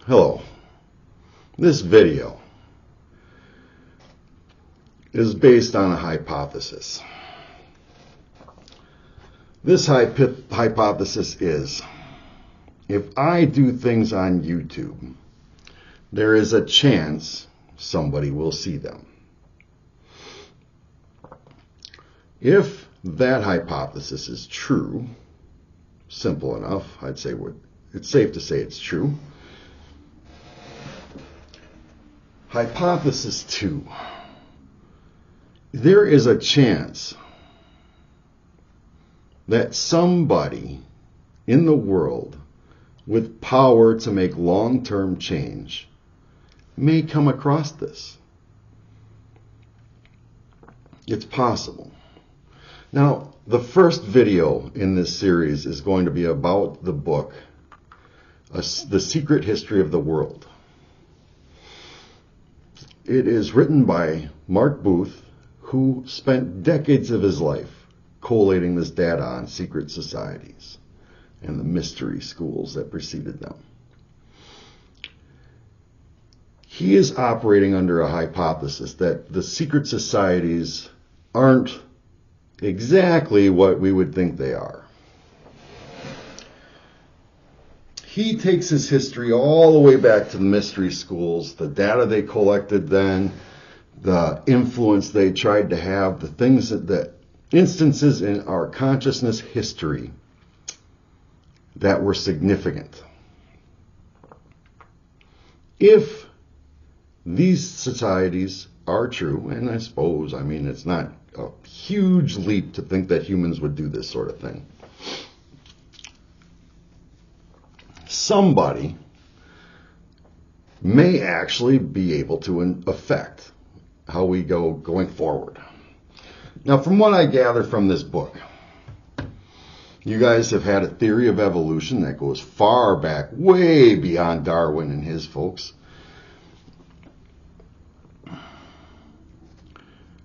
Hello. This video is based on a hypothesis. This hypothesis is, if I do things on YouTube, there is a chance somebody will see them. If that hypothesis is true, simple enough, I'd say it's safe to say it's true. Hypothesis 2. There is a chance that somebody in the world with power to make long-term change may come across this. It's possible. Now, the first video in this series is going to be about the book, The Secret History of the World. It is written by Mark Booth, who spent decades of his life collating this data on secret societies and the mystery schools that preceded them. He is operating under a hypothesis that the secret societies aren't exactly what we would think they are. He takes his history all the way back to the mystery schools, the data they collected then, the influence they tried to have, the things that instances in our consciousness history that were significant. If these societies are true, and I suppose, it's not a huge leap to think that humans would do this sort of thing. Somebody may actually be able to affect how we going forward. Now, from what I gather from this book, you guys have had a theory of evolution that goes far back, way beyond Darwin and his folks.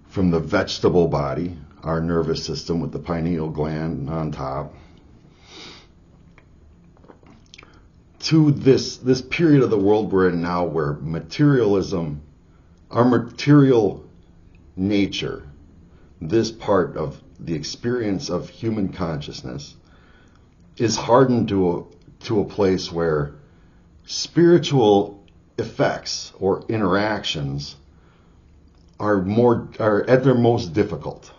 From the vegetable body, our nervous system with the pineal gland on top, to this period of the world we're in now, where materialism, our material nature, this part of the experience of human consciousness, is hardened to a place where spiritual effects or interactions are at their most difficult.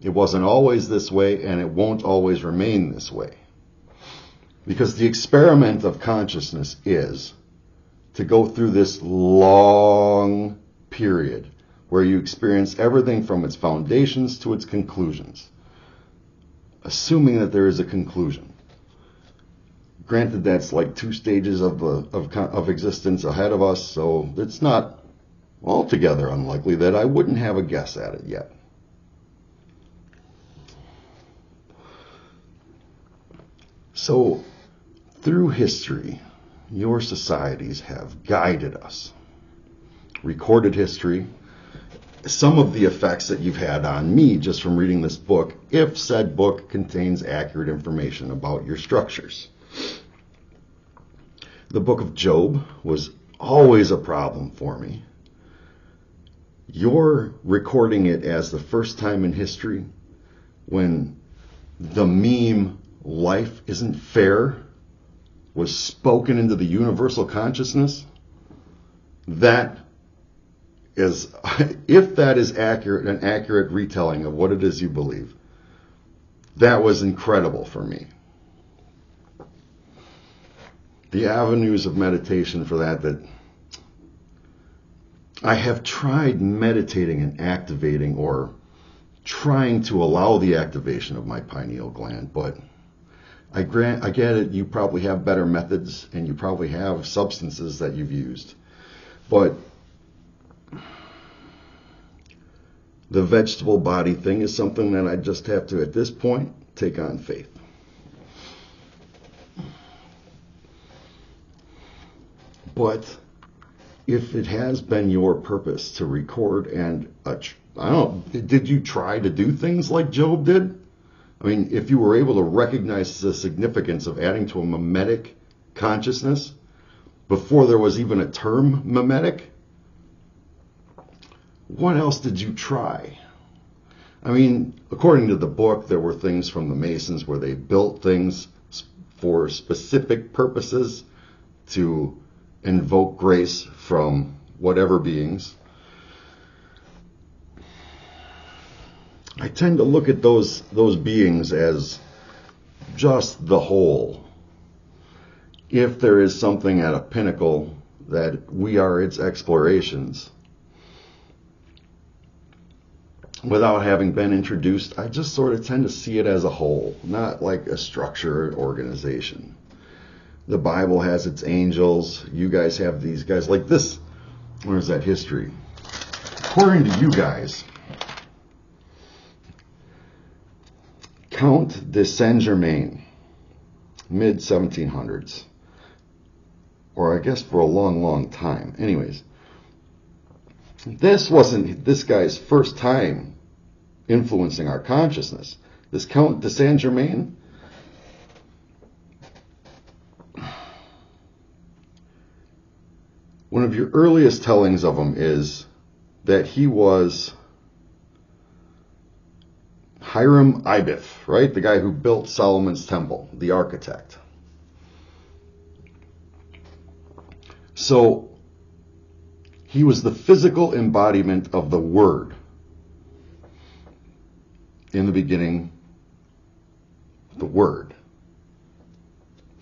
It wasn't always this way, and it won't always remain this way. Because the experiment of consciousness is to go through this long period where you experience everything from its foundations to its conclusions, assuming that there is a conclusion. Granted, that's like 2 stages of existence ahead of us, so it's not altogether unlikely that I wouldn't have a guess at it yet. So, through history, your societies have guided us. Recorded history, some of the effects that you've had on me just from reading this book, if said book contains accurate information about your structures. The book of Job was always a problem for me. You're recording it as the first time in history when the meme, life isn't fair, was spoken into the universal consciousness. That is, if that is accurate, an accurate retelling of what it is you believe, that was incredible for me. The avenues of meditation for that I have tried meditating and activating, or trying to allow the activation of my pineal gland, but I get it, you probably have better methods and you probably have substances that you've used. But the vegetable body thing is something that I just have to, at this point, take on faith. But if it has been your purpose to record and, did you try to do things like Job did? If you were able to recognize the significance of adding to a mimetic consciousness, before there was even a term mimetic? What else did you try? I mean, according to the book, there were things from the Masons where they built things for specific purposes to invoke grace from whatever beings. I tend to look at those beings as just the whole. If there is something at a pinnacle that we are its explorations, without having been introduced, I just sort of tend to see it as a whole, not like a structure or organization. The Bible has its angels. You guys have these guys. Like this, where's that history? According to you guys, Count de Saint-Germain, mid-1700s, or I guess for a long, long time. Anyways, this wasn't this guy's first time influencing our consciousness. This Count de Saint-Germain, one of your earliest tellings of him is that he was Hiram Abiff, right? The guy who built Solomon's temple, the architect. So he was the physical embodiment of the Word. In the beginning, the Word.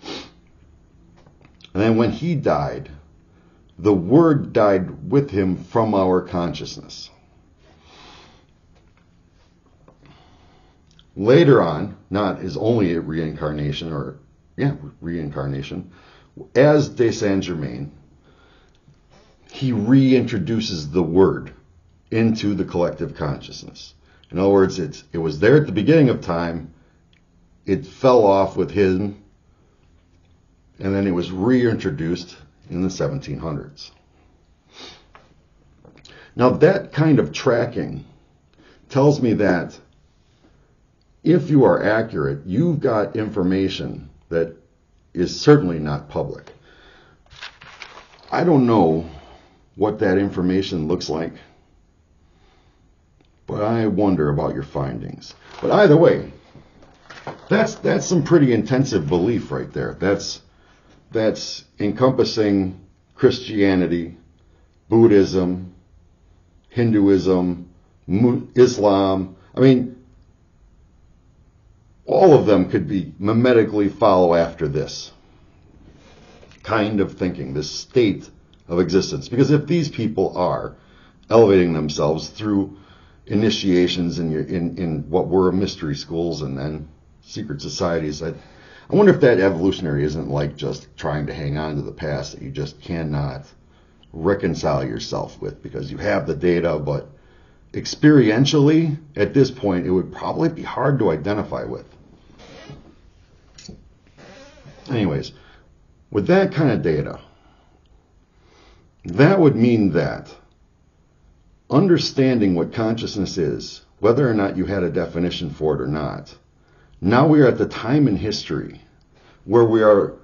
And then when he died, the Word died with him from our consciousness. Later on, not his only reincarnation, as de Saint-Germain, he reintroduces the Word into the collective consciousness. In other words, it was there at the beginning of time, it fell off with him, and then it was reintroduced in the 1700s. Now that kind of tracking tells me that if you are accurate, you've got information that is certainly not public. I don't know what that information looks like, but I wonder about your findings. But either way, that's some pretty intensive belief right there. That's encompassing Christianity, Buddhism, Hinduism, Islam. I mean, all of them could be mimetically follow after this kind of thinking, this state of existence. Because if these people are elevating themselves through initiations in what were mystery schools and then secret societies, I wonder if that evolutionary isn't like just trying to hang on to the past that you just cannot reconcile yourself with because you have the data, but experientially, at this point, it would probably be hard to identify with. Anyways, with that kind of data, that would mean that understanding what consciousness is, whether or not you had a definition for it or not, now we are at the time in history where we are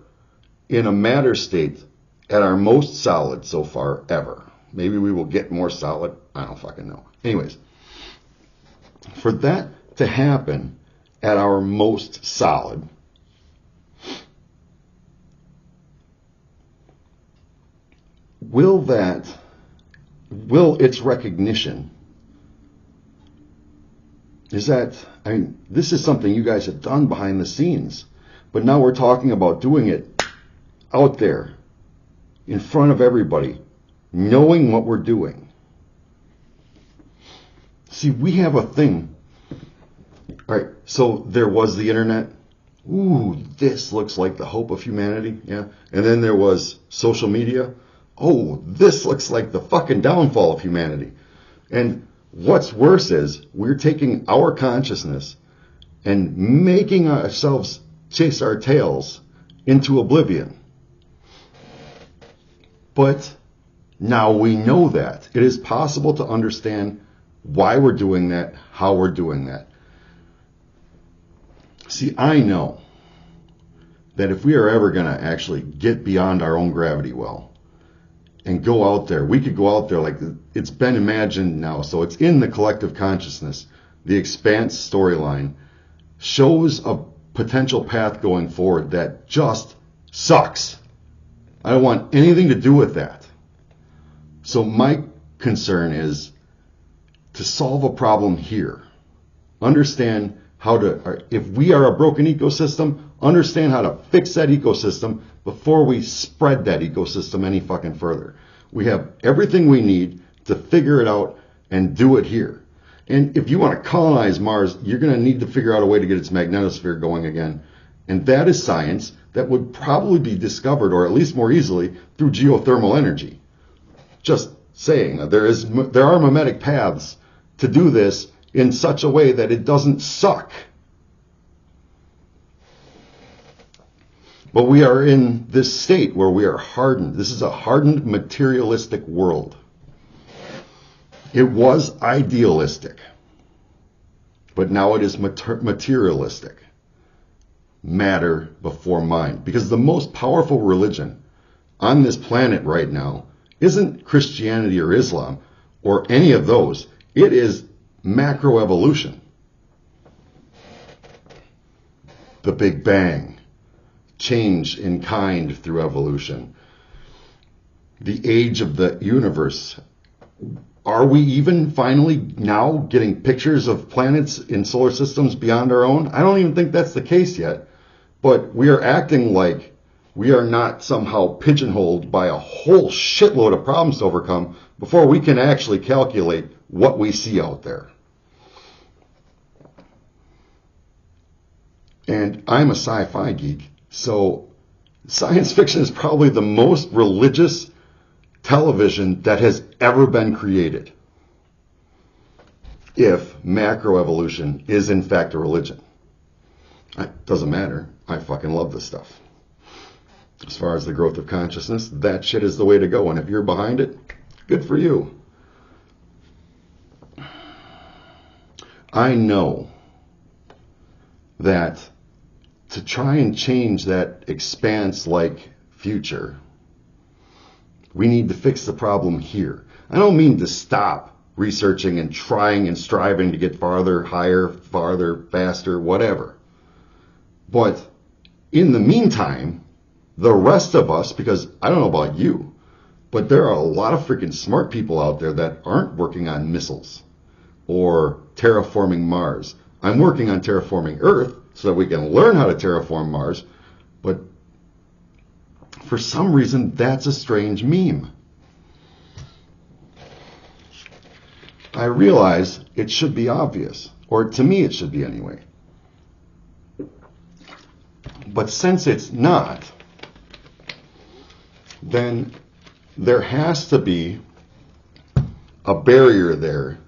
in a matter state at our most solid so far ever. Maybe we will get more solid. I don't fucking know. Anyways, for that to happen at our most solid, will its recognition, this is something you guys have done behind the scenes, but now we're talking about doing it out there in front of everybody, knowing what we're doing. See, we have a thing. All right, so there was the internet. Ooh, this looks like the hope of humanity. Yeah. And then there was social media. Oh, this looks like the fucking downfall of humanity. And what's worse is we're taking our consciousness and making ourselves chase our tails into oblivion. But now we know that. It is possible to understand why we're doing that, how we're doing that. See, I know that if we are ever going to actually get beyond our own gravity well and go out there, we could go out there like it's been imagined now. So it's in the collective consciousness. The Expanse storyline shows a potential path going forward that just sucks. I don't want anything to do with that. So my concern is to solve a problem here. Understand how to, if we are a broken ecosystem, understand how to fix that ecosystem before we spread that ecosystem any fucking further. We have everything we need to figure it out and do it here. And if you want to colonize Mars, you're going to need to figure out a way to get its magnetosphere going again. And that is science that would probably be discovered, or at least more easily, through geothermal energy. Just saying, there are mimetic paths to do this in such a way that it doesn't suck. But we are in this state where we are hardened. This is a hardened materialistic world. It was idealistic, but now it is materialistic. Matter before mind. Because the most powerful religion on this planet right now isn't Christianity or Islam or any of those. It is macroevolution. The Big Bang. Change in kind through evolution. The age of the universe. Are we even finally now getting pictures of planets in solar systems beyond our own? I don't even think that's the case yet. But we are acting like we are not somehow pigeonholed by a whole shitload of problems to overcome before we can actually calculate what we see out there. And I'm a sci-fi geek, so science fiction is probably the most religious television that has ever been created. If macroevolution is in fact a religion. It doesn't matter. I fucking love this stuff. As far as the growth of consciousness, that shit is the way to go. And if you're behind it, good for you. I know that to try and change that expanse-like future, we need to fix the problem here. I don't mean to stop researching and trying and striving to get farther, higher, farther, faster, whatever. But in the meantime, the rest of us, because I don't know about you, but there are a lot of freaking smart people out there that aren't working on missiles or terraforming Mars. I'm working on terraforming Earth so that we can learn how to terraform Mars, but for some reason, that's a strange meme. I realize it should be obvious, or to me it should be anyway. But since it's not, then there has to be a barrier there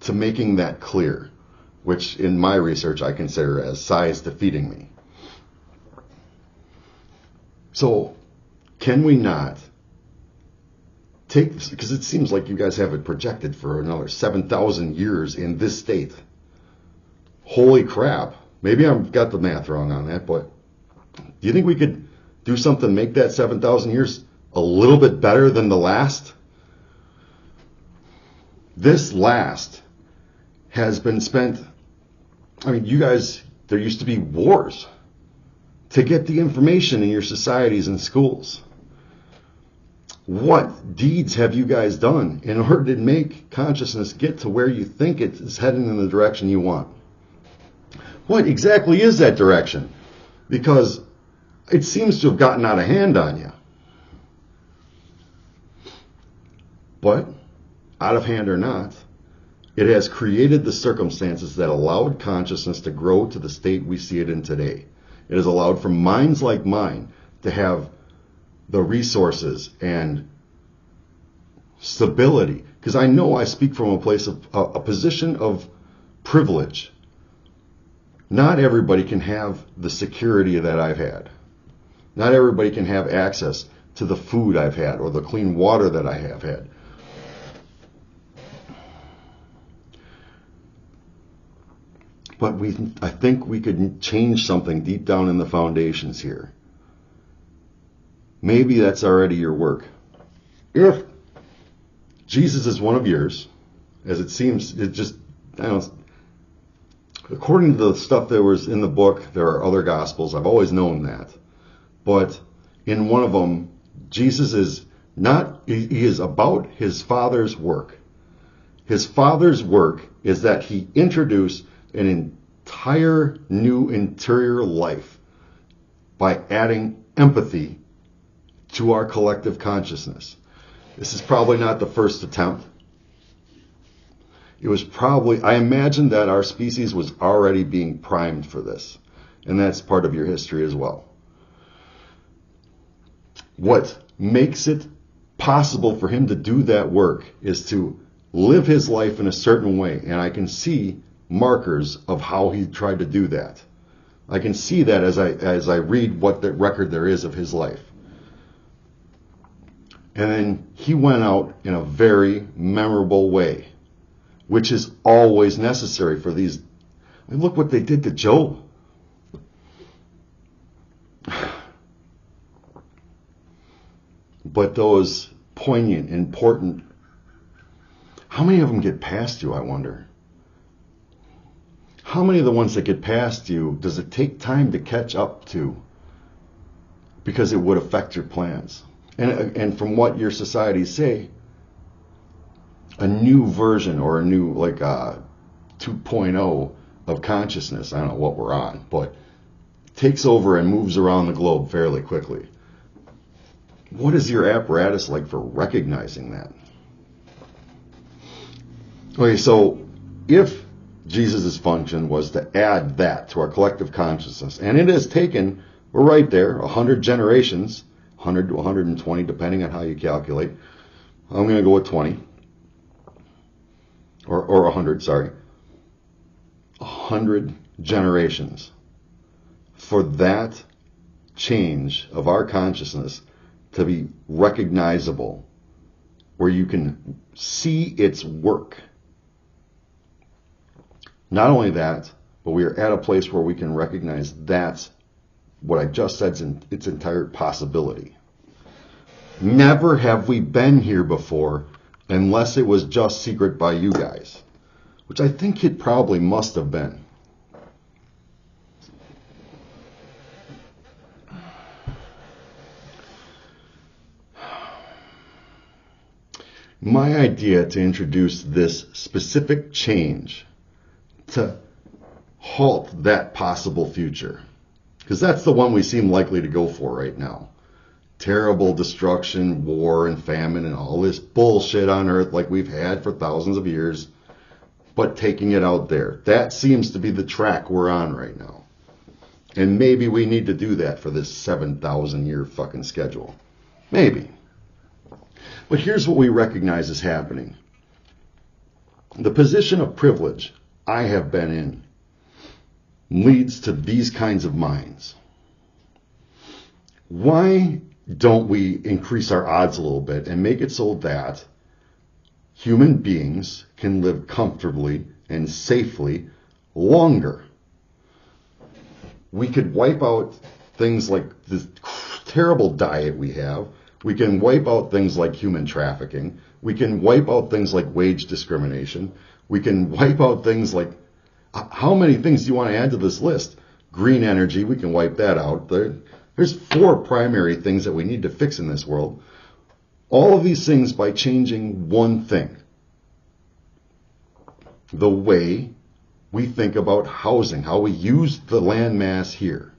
to making that clear, which in my research I consider as science defeating me. So, can we not take this, because it seems like you guys have it projected for another 7,000 years in this state. Holy crap. Maybe I've got the math wrong on that, but do you think we could do something, make that 7,000 years a little bit better than the last? This last has been spent, I mean, you guys, there used to be wars to get the information in your societies and schools. What deeds have you guys done in order to make consciousness get to where you think it is heading in the direction you want? What exactly is that direction? Because it seems to have gotten out of hand on you. But, out of hand or not, it has created the circumstances that allowed consciousness to grow to the state we see it in today. It has allowed for minds like mine to have the resources and stability. Because I know I speak from a place of a position of privilege. Not everybody can have the security that I've had. Not everybody can have access to the food I've had or the clean water that I have had. But I think we could change something deep down in the foundations here. Maybe that's already your work. If Jesus is one of yours, as it seems, I don't know, according to the stuff that was in the book, there are other gospels. I've always known that. But in one of them, Jesus is not, he is about his Father's work. His Father's work is that he introduced an entire new interior life by adding empathy to our collective consciousness. This is probably not the first attempt. It was probably, I imagine that our species was already being primed for this. And that's part of your history as well. What makes it possible for him to do that work is to live his life in a certain way. And I can see markers of how he tried to do that. I can see that as I read what the record there is of his life. And then he went out in a very memorable way, which is always necessary for these. I mean, look what they did to Job. But those poignant, important, how many of them get past you, I wonder? How many of the ones that get past you does it take time to catch up to? Because it would affect your plans. And from what your societies say, a new version or a new, like 2.0 of consciousness, I don't know what we're on, but takes over and moves around the globe fairly quickly. What is your apparatus like for recognizing that? Okay, so if Jesus' function was to add that to our collective consciousness, and it has taken, we're right there, 100 generations, 100 to 120, depending on how you calculate. I'm going to go with 20. Or 100, sorry. 100 generations for that change of our consciousness to be recognizable, where you can see its work. Not only that, but we are at a place where we can recognize that's what I just said's in its entire possibility. Never have we been here before unless it was just secret by you guys, which I think it probably must have been. My idea to introduce this specific change to halt that possible future, because that's the one we seem likely to go for right now. Terrible destruction, war and famine and all this bullshit on Earth like we've had for thousands of years, but taking it out there. That seems to be the track we're on right now. And maybe we need to do that for this 7,000 year fucking schedule. Maybe. But here's what we recognize is happening. The position of privilege I have been in leads to these kinds of minds. Why don't we increase our odds a little bit and make it so that human beings can live comfortably and safely longer? We could wipe out things like this terrible diet we have. We can wipe out things like human trafficking. We can wipe out things like wage discrimination. We can wipe out things like, how many things do you want to add to this list? Green energy, we can wipe that out. There's 4 primary things that we need to fix in this world. All of these things by changing one thing. The way we think about housing, how we use the land mass here.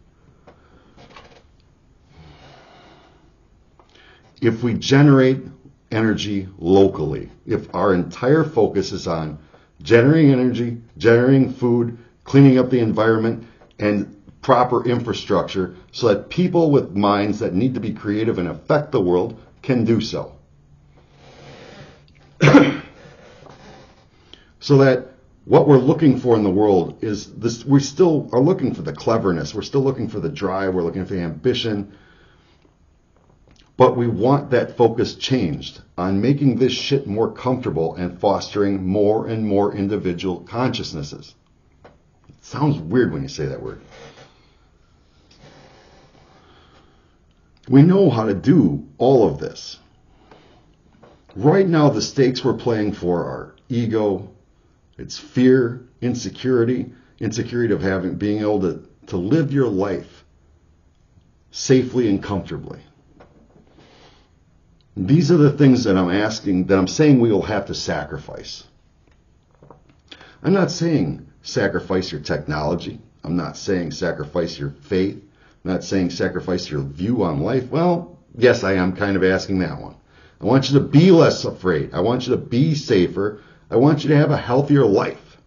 If we generate energy locally, if our entire focus is on generating energy, generating food, cleaning up the environment, and proper infrastructure so that people with minds that need to be creative and affect the world can do so. So that what we're looking for in the world is this, we still are looking for the cleverness, we're still looking for the drive, we're looking for the ambition, but we want that focus changed on making this shit more comfortable and fostering more and more individual consciousnesses. sounds weird when you say that word. We know how to do all of this. Right now, the stakes we're playing for are ego, it's fear, insecurity of being able to live your life safely and comfortably. These are the things that I'm saying we will have to sacrifice. I'm not saying sacrifice your technology. I'm not saying sacrifice your faith. I'm not saying sacrifice your view on life. Well, yes, I am kind of asking that one. I want you to be less afraid. I want you to be safer. I want you to have a healthier life.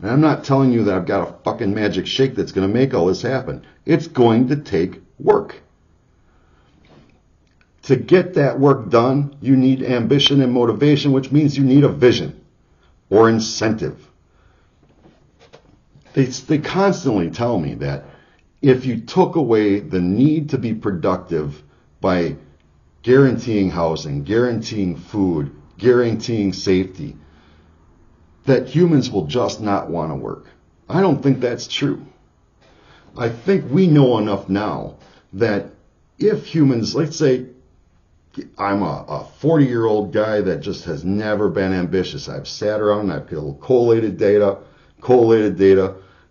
And I'm not telling you that I've got a fucking magic shake that's going to make all this happen. It's going to take work. To get that work done, you need ambition and motivation, which means you need a vision or incentive. They constantly tell me that if you took away the need to be productive by guaranteeing housing, guaranteeing food, guaranteeing safety, that humans will just not want to work. I don't think that's true. I think we know enough now that if humans, let's say I'm a 40-year-old guy that just has never been ambitious. I've sat around and I've collated data.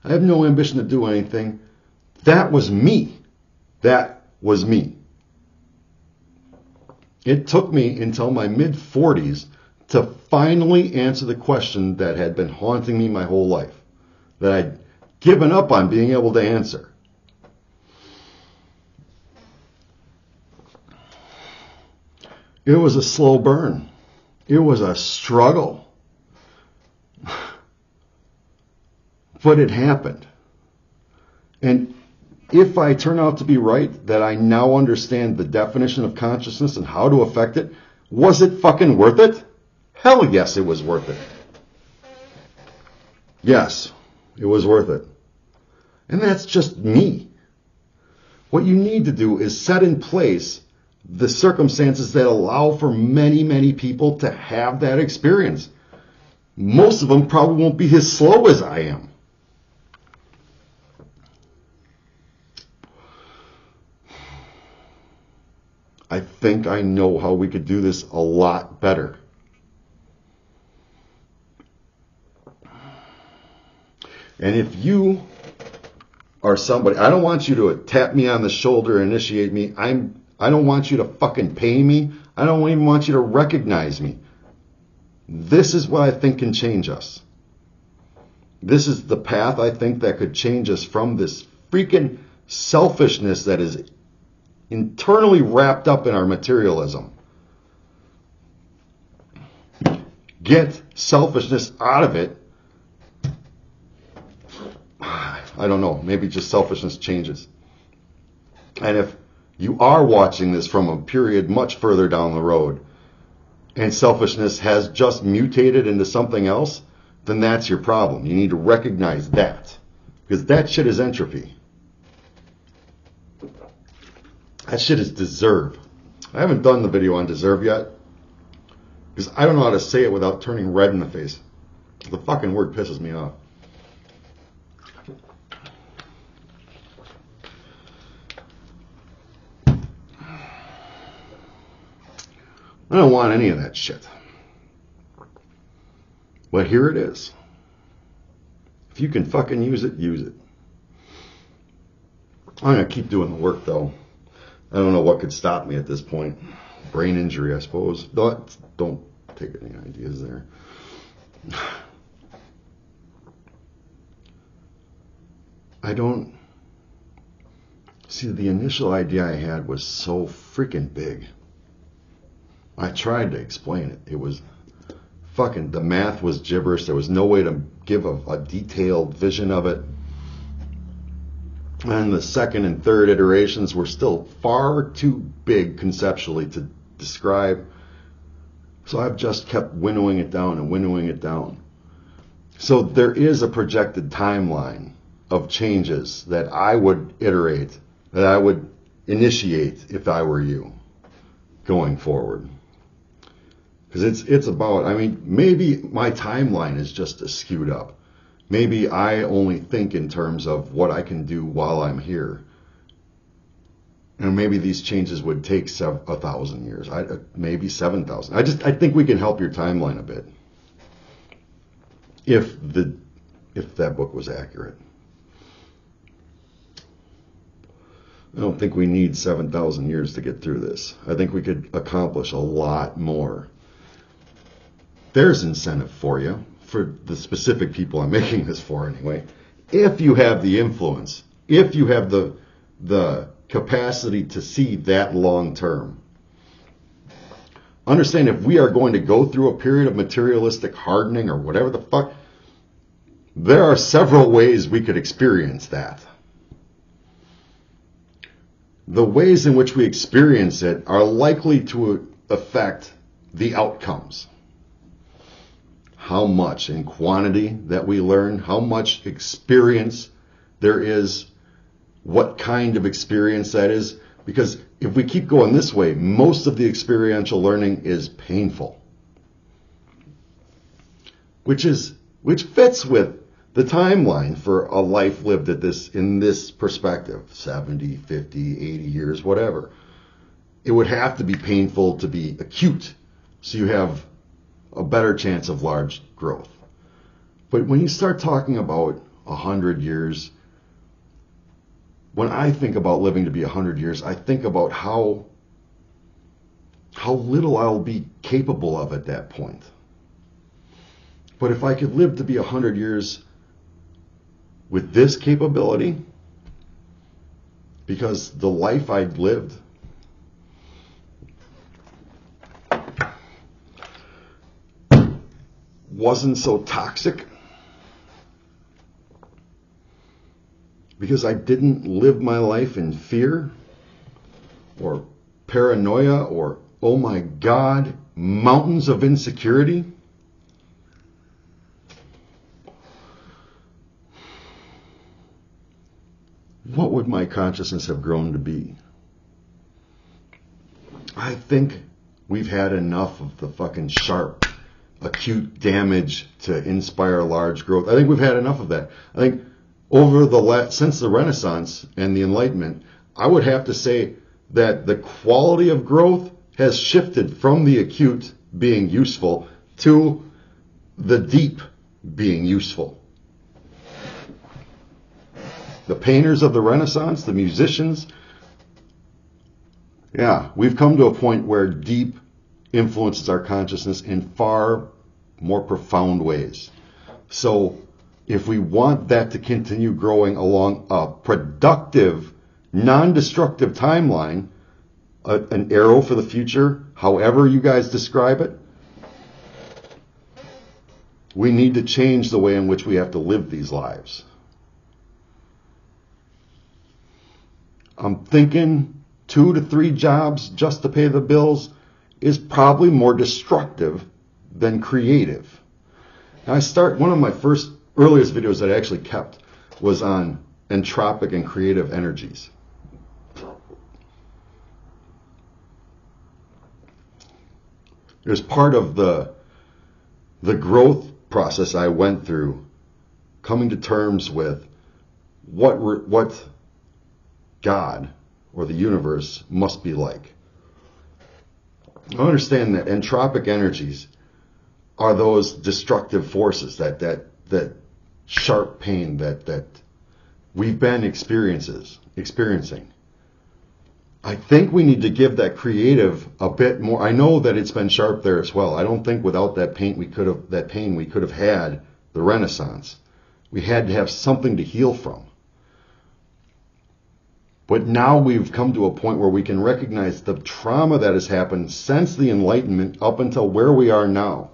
I have no ambition to do anything. That was me. It took me until my mid-40s to finally answer the question that had been haunting me my whole life, that I'd given up on being able to answer. It was a slow burn. It was a struggle. But it happened. And if I turn out to be right, that I now understand the definition of consciousness and how to affect it, was it fucking worth it? Hell yes, it was worth it. Yes, it was worth it. And that's just me. What you need to do is set in place the circumstances that allow for many, many people to have that experience. Most of them probably won't be as slow as I am. I think I know how we could do this a lot better. And if you are somebody, I don't want you to tap me on the shoulder and initiate me. I don't want you to fucking pay me. I don't even want you to recognize me. This is what I think can change us. This is the path I think that could change us from this freaking selfishness that is internally wrapped up in our materialism. Get selfishness out of it. I don't know. Maybe just selfishness changes. And if you are watching this from a period much further down the road and selfishness has just mutated into something else, then that's your problem. You need to recognize that, because that shit is entropy. That shit is deserve. I haven't done the video on deserve yet because I don't know how to say it without turning red in the face. The fucking word pisses me off. I don't want any of that shit. But here it is. If you can fucking use it, use it. I'm going to keep doing the work, though. I don't know what could stop me at this point. Brain injury, I suppose. Don't take any ideas there. I don't... See, the initial idea I had was so freaking big. I tried to explain it. It was fucking, the math was gibberish. There was no way to give a detailed vision of it. And the second and third iterations were still far too big conceptually to describe. So I've just kept winnowing it down and winnowing it down. So there is a projected timeline of changes that I would iterate, that I would initiate if I were you going forward. Because it's about, I mean, maybe my timeline is just skewed up. Maybe I only think in terms of what I can do while I'm here. And maybe these changes would take 1,000 years, maybe 7,000. I think we can help your timeline a bit if that book was accurate. I don't think we need 7,000 years to get through this. I think we could accomplish a lot more. There's incentive for you, for the specific people I'm making this for anyway. If you have the influence, if you have the capacity to see that long term. Understand, if we are going to go through a period of materialistic hardening or whatever the fuck, there are several ways we could experience that. The ways in which we experience it are likely to affect the outcomes. How much in quantity that we learn, how much experience there is, what kind of experience that is. Because if we keep going this way, most of the experiential learning is painful. Which fits with the timeline for a life lived in this perspective, 70, 50, 80 years, whatever. It would have to be painful to be acute, so you have a better chance of large growth. But when you start talking about 100 years, when I think about living to be 100 years, I think about how little I'll be capable of at that point. But if I could live to be 100 years with this capability, because the life I'd lived wasn't so toxic, because I didn't live my life in fear or paranoia or, oh my God, mountains of insecurity. What would my consciousness have grown to be? I think we've had enough of the fucking sharp, acute damage to inspire large growth. I think we've had enough of that. I think since the Renaissance and the Enlightenment, I would have to say that the quality of growth has shifted from the acute being useful to the deep being useful. The painters of the Renaissance, the musicians, we've come to a point where deep influences our consciousness in far more profound ways. So if we want that to continue growing along a productive, non-destructive timeline, an arrow for the future, however you guys describe it, we need to change the way in which we have to live these lives. I'm thinking 2 to 3 jobs just to pay the bills is probably more destructive than creative. Now one of my earliest videos that I actually kept was on entropic and creative energies. It was part of the growth process I went through, coming to terms with what God or the universe must be like. I understand that entropic energies are those destructive forces, that sharp pain that we've been experiencing. I think we need to give that creative a bit more. I know that it's been sharp there as well. I don't think without that pain we could have had the Renaissance. We had to have something to heal from. But now we've come to a point where we can recognize the trauma that has happened since the Enlightenment up until where we are now.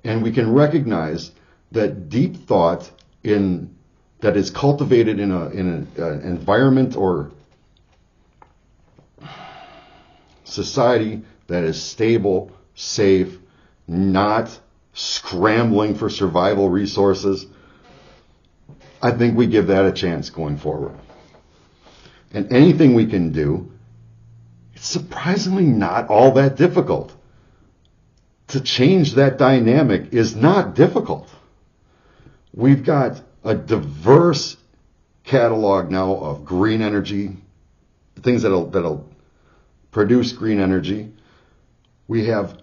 And we can recognize that deep thought that is cultivated in an environment or society that is stable, safe, not scrambling for survival resources, I think we give that a chance going forward. And anything we can do, it's surprisingly not all that difficult. to change that dynamic is not difficult. We've got a diverse catalog now of green energy, things that'll produce green energy. We have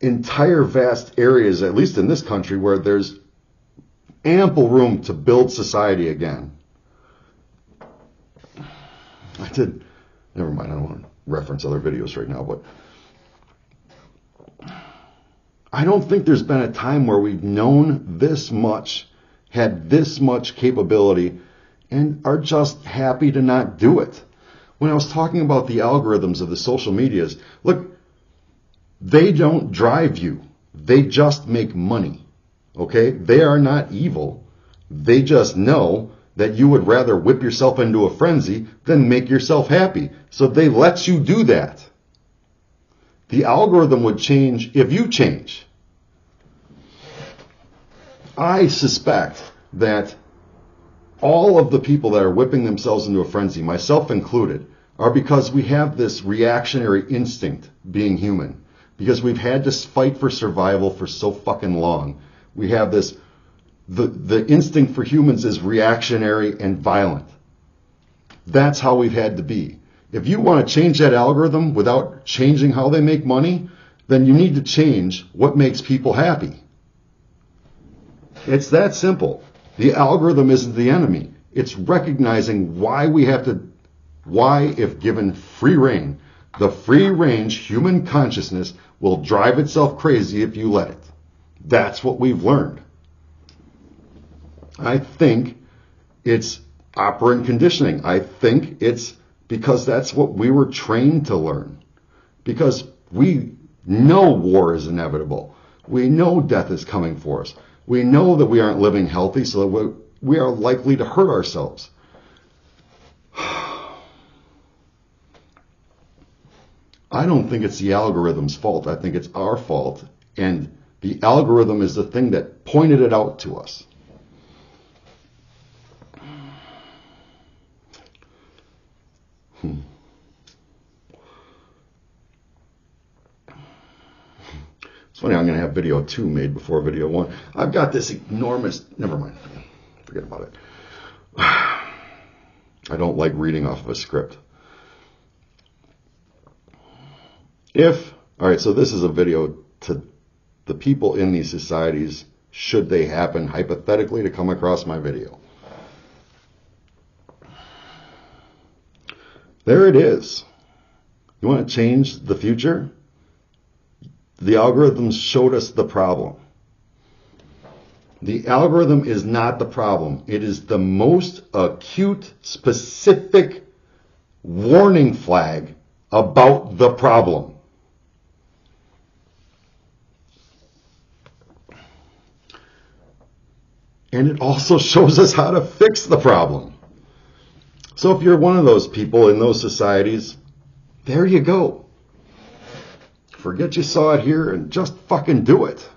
entire vast areas, at least in this country, where there's ample room to build society again. Never mind, I don't want to reference other videos right now, but I don't think there's been a time where we've known this much, had this much capability, and are just happy to not do it. When I was talking about the algorithms of the social medias, look, they don't drive you. They just make money. Okay? They are not evil. They just know that you would rather whip yourself into a frenzy than make yourself happy. So they let you do that. The algorithm would change if you change. I suspect that all of the people that are whipping themselves into a frenzy, myself included, are because we have this reactionary instinct being human. Because we've had to fight for survival for so fucking long. We have this, the instinct for humans is reactionary and violent. That's how we've had to be. If you want to change that algorithm without changing how they make money, then you need to change what makes people happy. It's that simple. The algorithm isn't the enemy. It's recognizing why, if given free rein, the free range human consciousness will drive itself crazy if you let it. That's what we've learned. I think it's operant conditioning. I think it's because that's what we were trained to learn. Because we know war is inevitable. We know death is coming for us. We know that we aren't living healthy, so that we are likely to hurt ourselves. I don't think it's the algorithm's fault. I think it's our fault. And the algorithm is the thing that pointed it out to us. It's funny, I'm going to have video 2 made before video 1. I've got this enormous... Never mind. Forget about it. I don't like reading off of a script. All right, so this is a video to the people in these societies, should they happen hypothetically to come across my video. There it is. You want to change the future? The algorithms showed us the problem. The algorithm is not the problem. It is the most acute, specific warning flag about the problem. And it also shows us how to fix the problem. So if you're one of those people in those societies, there you go. Forget you saw it here and just fucking do it.